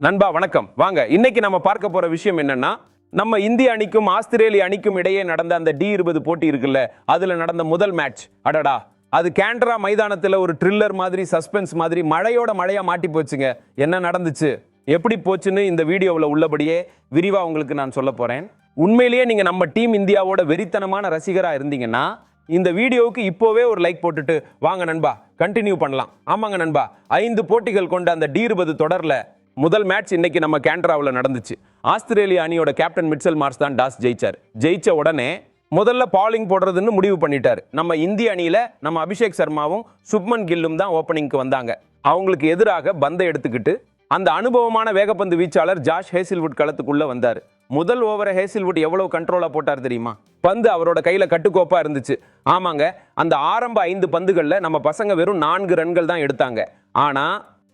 நண்பா வணக்கம். வாங்க இன்னைக்கு நம்ம பார்க்க போற விஷயம் என்னன்னா, நம்ம இந்திய அணிக்கும் ஆஸ்திரேலிய அணிக்கும் இடையே நடந்த அந்த D20 போட்டி இருக்குல்ல, அதுல நடந்த முதல் மேட்ச். அடடா, அது கேண்டரா மைதானத்துல ஒரு த்ரில்லர் மாதிரி, சஸ்பென்ஸ் மாதிரி மழையோட மழையா மாட்டி போச்சுங்க. என்ன நடந்துச்சு, எப்படி போச்சுன்னு இந்த வீடியோவில் உள்ளபடியே விரிவா உங்களுக்கு நான் சொல்ல போறேன். உண்மையிலேயே நீங்க நம்ம டீம் இந்தியாவோட வெறித்தனமான ரசிகரா இருந்தீங்கன்னா இந்த வீடியோவுக்கு இப்போவே ஒரு லைக் போட்டுட்டு வாங்க நண்பா கண்டினியூ பண்ணலாம். ஆமாங்க நண்பா, 5 போட்டிகள் கொண்ட அந்த D20 தொடர்ல முதல் மேட்ச் இன்னைக்கு நம்ம கேண்டராவில் நடந்துச்சு. ஆஸ்திரேலியா அணியோட கேப்டன் மிட்சல் மார்ஷ் தான் டாஸ் ஜெயிச்சார். ஜெயிச்ச உடனே முதல்ல பாலிங் போடுறதுன்னு முடிவு பண்ணிட்டாரு. நம்ம இந்திய அணியில நம்ம அபிஷேக் சர்மாவும் சுப்மன் கில்லும் தான் ஓப்பனிங்க்கு வந்தாங்க. அவங்களுக்கு எதிராக பந்தை எடுத்துக்கிட்டு அந்த அனுபவமான வேகப்பந்து வீச்சாளர் ஜாஷ் ஹேசில்வுட் களத்துக்குள்ள வந்தார். முதல் ஓவரை ஹேசில்வுட் எவ்வளவு கண்ட்ரோலா போட்டார் தெரியுமா? பந்து அவரோட கையில கட்டுக்கோப்பா இருந்துச்சு. ஆமாங்க, அந்த ஆரம்ப 5 பந்துகள்ல நம்ம பசங்க வெறும் 4 ரன்கள் தான் எடுத்தாங்க. ஆனா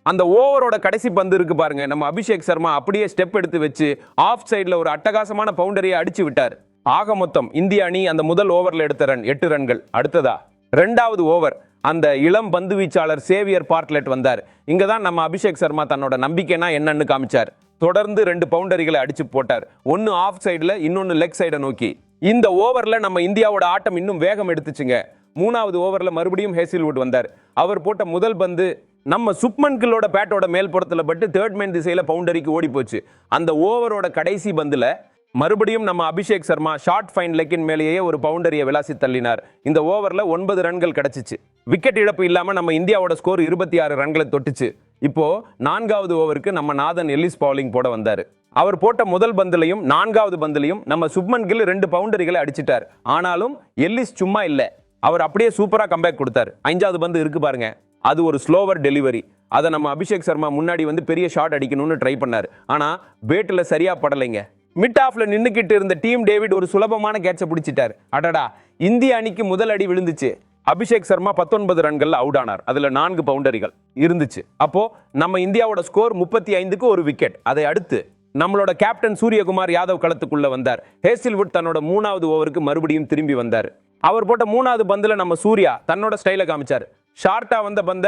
அந்த ஓவரோட கடைசி பந்து இருக்கு பாருங்க, நம்ம அபிஷேக் சர்மா அப்படியே ஸ்டெப் எடுத்து வச்சு ஆஃப் சைட்ல ஒரு அட்டகாசமான பவுண்டரியை அடிச்சு விட்டார். ஆக மொத்தம் இந்திய அணி அந்த முதல் ஓவர்ல எடுத்த ரன் 8 ரன்கள். அடுத்ததா 2வது ஓவர் அந்த இளம் பந்து வீச்சாளர் சேவியர் பார்ட்லெட் வந்தார். இங்க தான் நம்ம அபிஷேக் சர்மா தன்னோட நம்பிக்கைனா என்னன்னு காமிச்சார். தொடர்ந்து 2 பவுண்டரிகளை அடிச்சு போட்டார். ஒன்னு ஆஃப் சைடுல, இன்னொன்னு லெக் சைடை நோக்கி. இந்த ஓவர்ல நம்ம இந்தியாவோட ஆட்டம் இன்னும் வேகம் எடுத்துச்சுங்க. 3வது ஓவர்ல மறுபடியும் ஹேசில்வுட் வந்தார். அவர் போட்ட முதல் பந்து நம்ம சுப்மன் கில்லோட பேட்டோட மேல்புறத்தில் பட்டு தேர்ட் மேன் திசையில பவுண்டரிக்கு ஓடி போச்சு. அந்த ஓவரோட கடைசி பந்துல மறுபடியும் நம்ம Abhishek Sharma short fine legging மேலேயே ஒரு பவுண்டரியை விளாசி தள்ளினார். இந்த ஓவர்ல 9 ரன்கள் கிடைச்சிச்சு. விக்கெட் இழப்பு இல்லாம நம்ம இந்தியாவோட ஸ்கோர் 26 ரன்களை தொட்டுச்சு. இப்போ 4வது ஓவருக்கு நம்ம நாதன் எல்லிஸ் பவுலிங் போட வந்தாரு. அவர் போட்ட முதல் பந்துலையும் 4வது பந்துலையும் நம்ம சுப்மன் கில் 2 பவுண்டரிகளை அடிச்சிட்டார். ஆனாலும் எல்லிஸ் சும்மா இல்ல, அவர் அப்படியே சூப்பரா கம்பேக் கொடுத்தார். 5வது பந்து இருக்கு பாருங்க, அது ஒரு ஸ்லோவர் டெலிவரி. அதை நம்ம அபிஷேக் சர்மா முன்னாடி வந்து பெரிய ஷாட் அடிக்கணும்னு ட்ரை பண்ணார். ஆனா பேட்டில் சரியா படலைங்க. மிட் ஆஃப்ல நின்னுக்கிட்டு இருந்த டீம் டேவிட் ஒரு சுலபமான கேட்சை பிடிச்சிட்டார். அடடா, இந்திய அணிக்கு முதல் அடி விழுந்துச்சு. அபிஷேக் சர்மா 19 ரன்கள் அவுட் ஆனார். அதுல 4 பவுண்டரிகள் இருந்துச்சு. அப்போ நம்ம இந்தியாவோட ஸ்கோர் 35க்கு ஒரு விக்கெட். அதை அடுத்து நம்மளோட கேப்டன் சூரியகுமார் யாதவ் களத்துக்குள்ள வந்தார். ஹேசில்வுட் தன்னோட 3வது ஓவருக்கு மறுபடியும் திரும்பி வந்தார். அவர் போட்ட 3வது பந்துல நம்ம சூர்யா தன்னோட ஸ்டைலை காமிச்சார். ஷார்ட்டா வந்த பந்த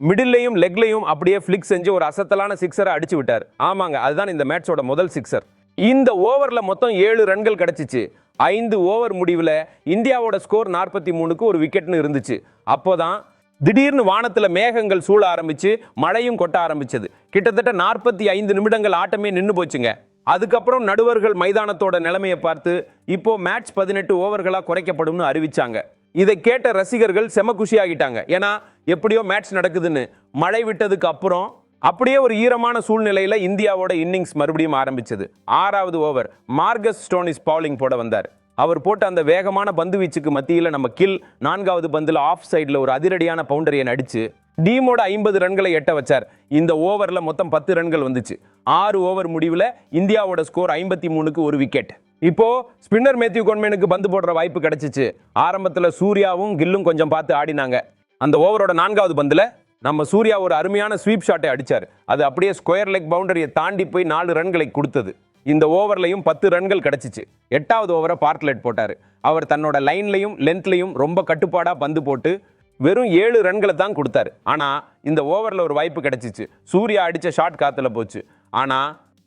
மிடில்லையும் லெக்லையும் அப்படியே ஃபிளிக் செஞ்சு ஒரு அசத்தலான சிக்ஸரை அடிச்சு விட்டார். ஆமாங்க, அதுதான் இந்த மேட்சோட முதல் சிக்ஸர். இந்த ஓவர்ல மொத்தம் 7 ரன்கள் கிடைச்சிச்சு. 5 ஓவர் முடிவில் இந்தியாவோட ஸ்கோர் 43க்கு ஒரு விக்கெட்னு இருந்துச்சு. அப்போதான் திடீர்னு வானத்துல மேகங்கள் சூழ ஆரம்பிச்சு மழையும் கொட்ட ஆரம்பிச்சது. கிட்டத்தட்ட 45 நிமிடங்கள் ஆட்டமே நின்று போச்சுங்க. அதுக்கப்புறம் நடுவர்கள் மைதானத்தோட நிலைமையை பார்த்து இப்போ மேட்ச் 18 ஓவர்களா குறைக்கப்படும்னு அறிவிச்சாங்க. இதை கேட்ட ரசிகர்கள் செம குஷியாகிட்டாங்க. ஏன்னா எப்படியோ மேட்ச் நடக்குதுன்னு. மழை விட்டதுக்கு அப்புறம் அப்படியே ஒரு ஈரமான சூழ்நிலையில இந்தியாவோட இன்னிங்ஸ் மறுபடியும் ஆரம்பிச்சது. 6வது ஓவர் மார்கஸ் ஸ்டோனிஸ் பவுலிங் போட வந்தார். அவர் போட்ட அந்த வேகமான பந்து வீச்சுக்கு மத்தியில் நம்ம கில் 4வது பந்துல ஆஃப் சைடில் ஒரு அதிரடியான பவுண்டரியை அடிச்சு டீமோட 50 ரன்களை எட்ட வச்சார். இந்த ஓவர்ல மொத்தம் 10 ரன்கள் வந்துச்சு. 6 ஓவர் முடிவில் இந்தியாவோட ஸ்கோர் 53க்கு ஒரு விக்கெட். இப்போ ஸ்பின்னர் மேத்யூ கொன்மேனுக்கு பந்து போடுற வாய்ப்பு கிடைச்சிச்சு. ஆரம்பத்தில் சூர்யாவும் கில்லும் கொஞ்சம் பார்த்து ஆடினாங்க. அந்த ஓவரோட 4வது பந்துல நம்ம சூர்யா ஒரு அருமையான ஸ்வீப் ஷாட்டை அடிச்சார். அது அப்படியே ஸ்கொயர் லெக் பவுண்டரியை தாண்டி போய் 4 ரன்களை கொடுத்தது. இந்த ஓவர்லையும் 10 ரன்கள் கிடைச்சிச்சு. 8வது ஓவரை பார்ட்லெட் போட்டார். அவர் தன்னோட லைன்லையும் லென்த்லையும் ரொம்ப கட்டுப்பாடா பந்து போட்டு வெறும் 7 ரன்களை தான் கொடுத்தாரு. ஆனா இந்த ஓவர்ல ஒரு வாய்ப்பு கிடைச்சிச்சு. சூர்யா அடிச்ச ஷாட் காத்துல போச்சு. ஆனா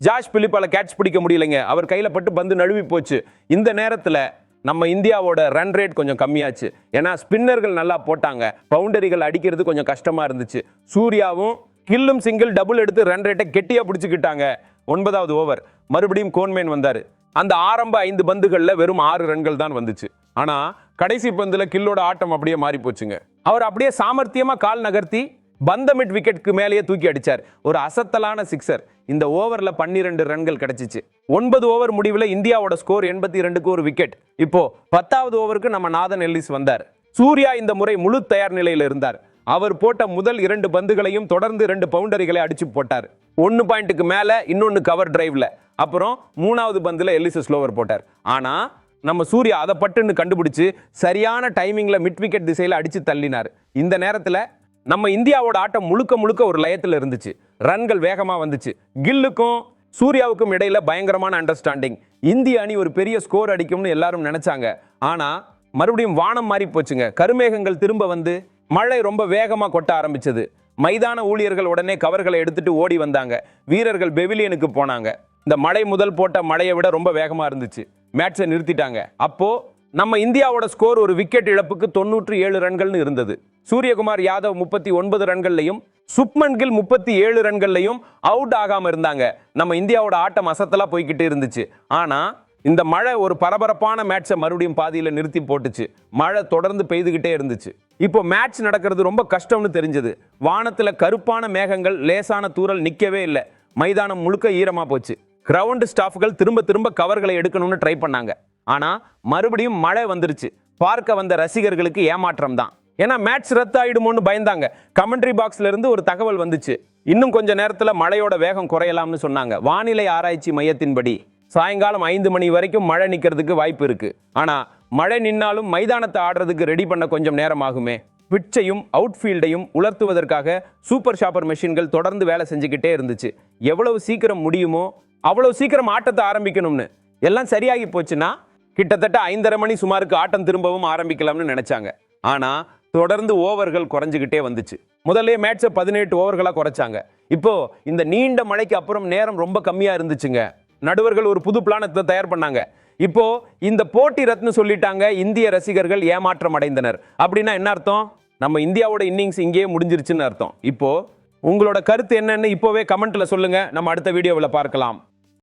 ஜாஷ் பிலிப்பால கேட்ச் பிடிக்க முடியலைங்க. அவர் கையில பட்டு பந்து நழுவி போச்சு. இந்த நேரத்துல நம்ம இந்தியாவோட ரன் ரேட் கொஞ்சம் கம்மியாச்சு. ஏன்னா ஸ்பின்னர்கள் நல்லா போட்டாங்க, பவுண்டரிகள் அடிக்கிறது கொஞ்சம் கஷ்டமா இருந்துச்சு. சூர்யாவும் கில்லும் சிங்கிள் டபுள் எடுத்து ரன் ரேட்டை கெட்டியா பிடிச்சுக்கிட்டாங்க. 9வது ஓவர் மறுபடியும் கோன்மேன் வந்தாரு. அந்த ஆரம்ப 5 பந்துகள்ல வெறும் 6 ரன்கள் தான் வந்துச்சு. ஆனா கடைசி பந்துல கில்லோட ஆட்டம் அப்படியே மாறி போச்சுங்க. அவர் அப்படியே சாமர்த்தியமா கால் நகர்த்தி பந்த மிட் விக்கெட்டுக்கு மேலேயே தூக்கி அடிச்சார். ஒரு அசத்தலான சிக்ஸர். இந்த ஓவர்ல 12 ரன்கள் கிடைச்சிச்சு. 9 ஓவர் முடிவில் இந்தியாவோட ஸ்கோர் 82க்கு ஒரு விக்கெட். இப்போ 10வது ஓவருக்கு நம்ம நாதன் எல்லிஸ் வந்தார். சூர்யா இந்த முறை முழு தயார் நிலையில் இருந்தார். அவர் போட்ட முதல் 2 பந்துகளையும் தொடர்ந்து 2 பவுண்டரிகளை அடிச்சு போட்டார். 1 பாயிண்ட்டுக்கு மேல, இன்னொன்னு கவர் டிரைவ்ல. அப்புறம் 3வது பந்துல எல்லிஸ் ஸ்லோவர் போட்டார். ஆனா நம்ம சூர்யா அதை பட்டுன்னு கண்டுபிடிச்சு சரியான டைமிங்ல மிட் விக்கெட் திசையில அடிச்சு தள்ளினார். இந்த நேரத்துல நம்ம இந்தியாவோட ஆட்டம் முழுக்க முழுக்க ஒரு லயத்தில் இருந்துச்சு. ரன்கள் வேகமா வந்துச்சு. கில்லுக்கும் சூர்யாவுக்கும் இடையில பயங்கரமான அண்டர்ஸ்டாண்டிங். இந்திய அணி ஒரு பெரிய ஸ்கோர் அடிக்கும்னு எல்லாரும் நினைச்சாங்க. ஆனா மறுபடியும் வானம் மாறி போச்சுங்க. கருமேகங்கள் திரும்ப வந்து மழை ரொம்ப வேகமா கொட்ட ஆரம்பிச்சது. மைதான ஊழியர்கள் உடனே கவர்களை எடுத்துட்டு ஓடி வந்தாங்க. வீரர்கள் பெவிலியனுக்கு போனாங்க. இந்த மழை முதல் போட்ட மழையை விட ரொம்ப வேகமா இருந்துச்சு. மேட்சை நிறுத்திட்டாங்க. அப்போ நம்ம இந்தியாவோட ஸ்கோர் ஒரு விக்கெட் இழப்புக்கு 97 ரன்கள்னு இருந்தது. சூரியகுமார் யாதவ் 39 ரன்கள்லையும் சுப்மன் கில் 37 ரன்கள்லையும் அவுட் ஆகாம இருந்தாங்க. நம்ம இந்தியாவோட ஆட்டம் அசத்தலா போய்கிட்டே இருந்துச்சு. ஆனா இந்த மழை ஒரு பரபரப்பான மேட்சை மறுபடியும் பாதியில நிறுத்தி போட்டுச்சு. மழை தொடர்ந்து பெய்துகிட்டே இருந்துச்சு. இப்போ மேட்ச் நடக்கிறது ரொம்ப கஷ்டம்னு தெரிஞ்சது. வானத்துல கருப்பான மேகங்கள், லேசான தூறல் நிக்கவே இல்லை. மைதானம் முழுக்க ஈரமா போச்சு. கிரவுண்ட் ஸ்டாஃப்கள் திரும்ப திரும்ப கவர்களை எடுக்கணும்னு ட்ரை பண்ணாங்க. ஆனா மறுபடியும் மழை வந்துருச்சு. பார்க்க வந்த ரசிகர்களுக்கு ஏமாற்றம் தான். ஏன்னா மேட்ச் ரத்து ஆயிடுமோன்னு பயந்தாங்க. கமெண்ட்ரி பாக்ஸ்ல இருந்து ஒரு தகவல் வந்துச்சு. இன்னும் கொஞ்ச நேரத்துல மழையோட வேகம் குறையலாம்னு சொன்னாங்க. வானிலை ஆராய்ச்சி மையத்தின்படி சாயங்காலம் 5 மணி வரைக்கும் மழை நிக்கிறதுக்கு வாய்ப்பு இருக்கு. ஆனா மழை நின்னாலும் மைதானத்தை ஆடுறதுக்கு ரெடி பண்ண கொஞ்சம் நேரம் ஆகுமே. பிட்சையும் அவுட்ஃபீல்டையும் உலர்த்துவதற்காக சூப்பர் ஷாப்பர் மெஷின்கள் தொடர்ந்து வேலை செஞ்சுக்கிட்டே இருந்துச்சு. எவ்வளவு சீக்கிரம் முடியுமோ அவ்வளவு சீக்கிரம் ஆட்டத்தை ஆரம்பிக்கணும்னு. எல்லாம் சரியாகி போச்சுன்னா கிட்டத்தட்ட 5:30 மணி சுமாருக்கு ஆட்டம் திரும்பவும் ஆரம்பிக்கலாம்னு நினைச்சாங்க. ஆனா தொடர்ந்து ஓவர்கள் குறைஞ்சுக்கிட்டே வந்துச்சு. முதல்ல மேட்சை 18 ஓவர்களா குறைச்சாங்க. இப்போ இந்த நீண்ட மழைக்கு அப்புறம் நேரம் ரொம்ப கம்மியா இருந்துச்சுங்க. நடுவர்கள் ஒரு புது பிளானத்தை தயார் பண்ணாங்க. இப்போ இந்த போட்டி ரத்னு சொல்லிட்டாங்க. இந்திய ரசிகர்கள் ஏமாற்றம் அடைந்தனர். அப்படின்னா என்ன அர்த்தம்? நம்ம இந்தியாவோட இன்னிங்ஸ் இங்கேயே முடிஞ்சிருச்சுன்னு அர்த்தம். இப்போ உங்களோட கருத்து என்னன்னு இப்போவே கமெண்ட்ல சொல்லுங்க. நம்ம அடுத்த வீடியோவில் பார்க்கலாம்.